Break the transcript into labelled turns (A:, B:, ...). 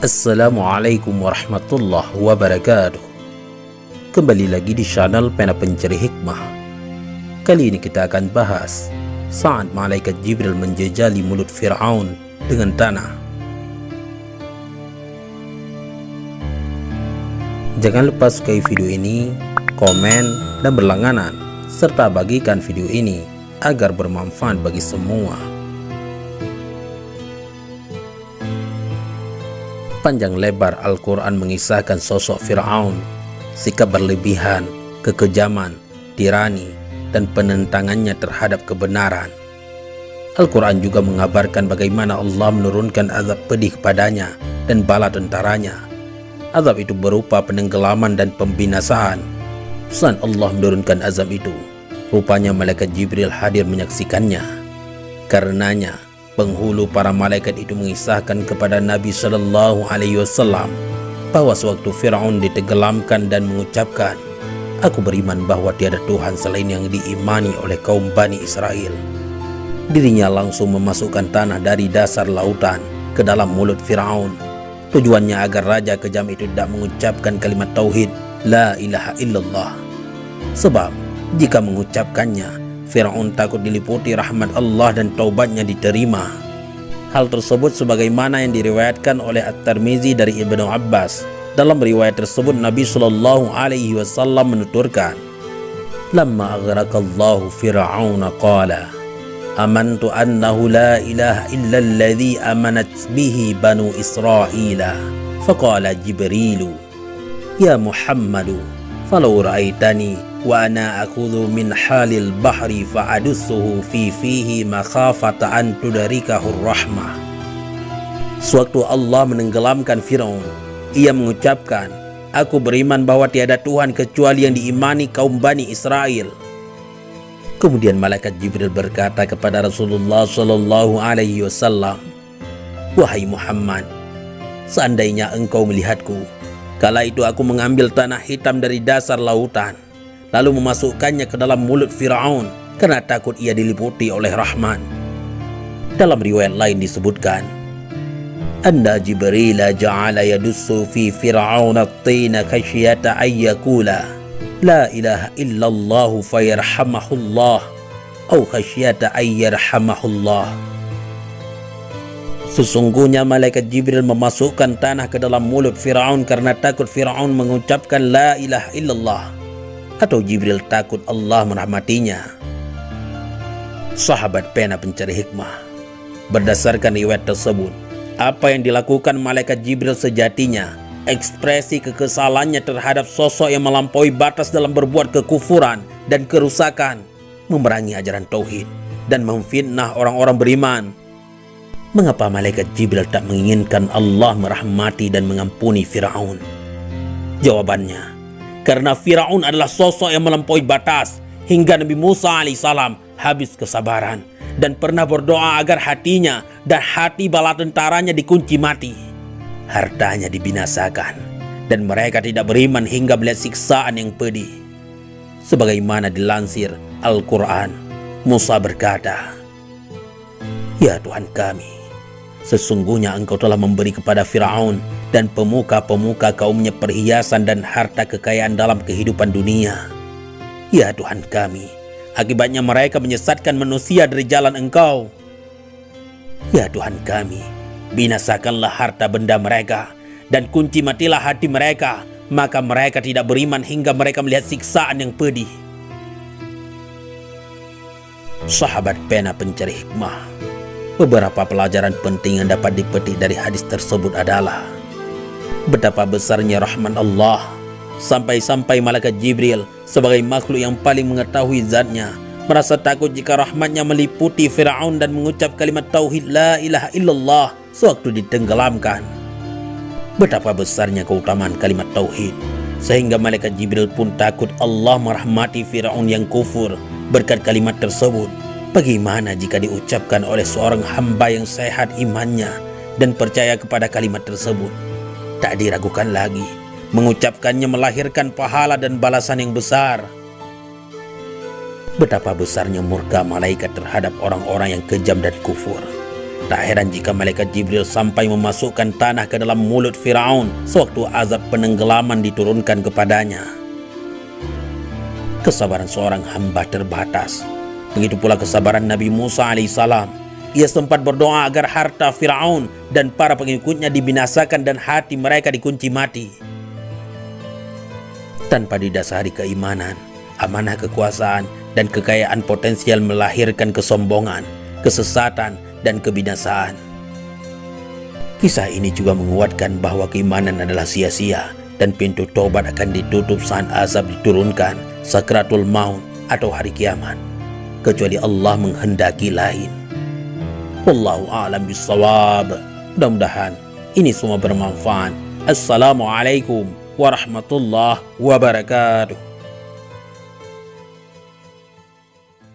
A: Assalamualaikum warahmatullahi wabarakatuh. Kembali lagi di channel Pena Pencari Hikmah. Kali ini kita akan bahas saat malaikat Jibril menjejali mulut Fir'aun dengan tanah. Jangan lupa sukai video ini, komen, dan berlangganan, serta bagikan video ini agar bermanfaat bagi semua. Panjang lebar Al-Quran mengisahkan sosok Fir'aun, sikap berlebihan, kekejaman, tirani, dan penentangannya terhadap kebenaran. Al-Quran juga mengabarkan bagaimana Allah menurunkan azab pedih kepadanya dan bala tentaranya. Azab itu berupa penenggelaman dan pembinasaan. Saat Allah menurunkan azab itu, rupanya malaikat Jibril hadir menyaksikannya. Karenanya, penghulu para malaikat itu mengisahkan kepada Nabi SAW bahwa sewaktu Fir'aun ditenggelamkan dan mengucapkan, "Aku beriman bahwa tiada Tuhan selain yang diimani oleh kaum Bani Israel." Dirinya langsung memasukkan tanah dari dasar lautan ke dalam mulut Fir'aun. Tujuannya agar raja kejam itu tidak mengucapkan kalimat tauhid La ilaha illallah. Sebab jika mengucapkannya, Fir'aun takut diliputi rahmat Allah dan taubatnya diterima. Hal tersebut sebagaimana yang diriwayatkan oleh At-Tirmizi dari Ibnu Abbas. Dalam riwayat tersebut Nabi SAW menuturkan, "Lamma aghraqallahu Fir'auna qala, amantu annahu la ilaha illa alladhi amanat bihi banu Israila. Faqala Jibrilu, ya Muhammadu, falau ra'aitani wa ana akhudhu min halil bahri fa'adussuhu fi fihi makhafata an tudarikahu rahmah." Sewaktu Allah menenggelamkan Fir'aun, ia mengucapkan, "Aku beriman bahwa tiada Tuhan kecuali yang diimani kaum Bani Israel." Kemudian malaikat Jibril berkata kepada Rasulullah SAW, "Wahai Muhammad, seandainya engkau melihatku, kala itu aku mengambil tanah hitam dari dasar lautan, lalu memasukkannya ke dalam mulut Fir'aun karena takut ia diliputi oleh rahman." Dalam riwayat lain disebutkan, "Anna Jibril ja'ala yadussu fi Fir'aun at-tina khasyata ayyakula la ilaha illallah fayarhamahullah atau khasyata ayyarhamahullah." Sesungguhnya malaikat Jibril memasukkan tanah ke dalam mulut Fir'aun karena takut Fir'aun mengucapkan la ilaha illallah, atau Jibril takut Allah merahmatinya. Sahabat Pena Pencari Hikmah, berdasarkan riwayat tersebut, apa yang dilakukan malaikat Jibril sejatinya ekspresi kekesalannya terhadap sosok yang melampaui batas dalam berbuat kekufuran dan kerusakan, memerangi ajaran tauhid, dan memfitnah orang-orang beriman. Mengapa malaikat Jibril tak menginginkan Allah merahmati dan mengampuni Fir'aun? Jawabannya, karena Fir'aun adalah sosok yang melampaui batas hingga Nabi Musa alaihissalam habis kesabaran dan pernah berdoa agar hatinya dan hati bala tentaranya dikunci mati, hartanya dibinasakan, dan mereka tidak beriman hingga melihat siksaan yang pedih. Sebagaimana dilansir Al-Quran, Musa berkata, "Ya Tuhan kami, sesungguhnya engkau telah memberi kepada Fir'aun dan pemuka-pemuka kaumnya perhiasan dan harta kekayaan dalam kehidupan dunia. Ya Tuhan kami, akibatnya mereka menyesatkan manusia dari jalan engkau. Ya Tuhan kami, binasakanlah harta benda mereka dan kunci matilah hati mereka, maka mereka tidak beriman hingga mereka melihat siksaan yang pedih." Sahabat Pena Pencari Hikmah, beberapa pelajaran penting yang dapat dipetik dari hadis tersebut adalah betapa besarnya rahman Allah, sampai-sampai malaikat Jibril sebagai makhluk yang paling mengetahui zatnya merasa takut jika rahmatnya meliputi Fir'aun dan mengucap kalimat tauhid la ilaha illallah sewaktu ditenggelamkan. Betapa besarnya keutamaan kalimat tauhid sehingga malaikat Jibril pun takut Allah merahmati Fir'aun yang kufur berkat kalimat tersebut. Bagaimana jika diucapkan oleh seorang hamba yang sehat imannya dan percaya kepada kalimat tersebut? Tak diragukan lagi, mengucapkannya melahirkan pahala dan balasan yang besar. Betapa besarnya murka malaikat terhadap orang-orang yang kejam dan kufur. Tak heran jika malaikat Jibril sampai memasukkan tanah ke dalam mulut Firaun sewaktu azab penenggelaman diturunkan kepadanya. Kesabaran seorang hamba terbatas. Begitu pula kesabaran Nabi Musa alaihissalam. Ia sempat berdoa agar harta Firaun dan para pengikutnya dibinasakan dan hati mereka dikunci mati. Tanpa didasari keimanan, amanah kekuasaan, dan kekayaan potensial melahirkan kesombongan, kesesatan, dan kebinasaan. Kisah ini juga menguatkan bahwa keimanan adalah sia-sia dan pintu taubat akan ditutup saat azab diturunkan, sakratul maut atau hari kiamat, kecuali Allah menghendaki lain. Wallahu a'lam bissawab. Mudah-mudahan ini semua bermanfaat. Assalamualaikum warahmatullahi wabarakatuh.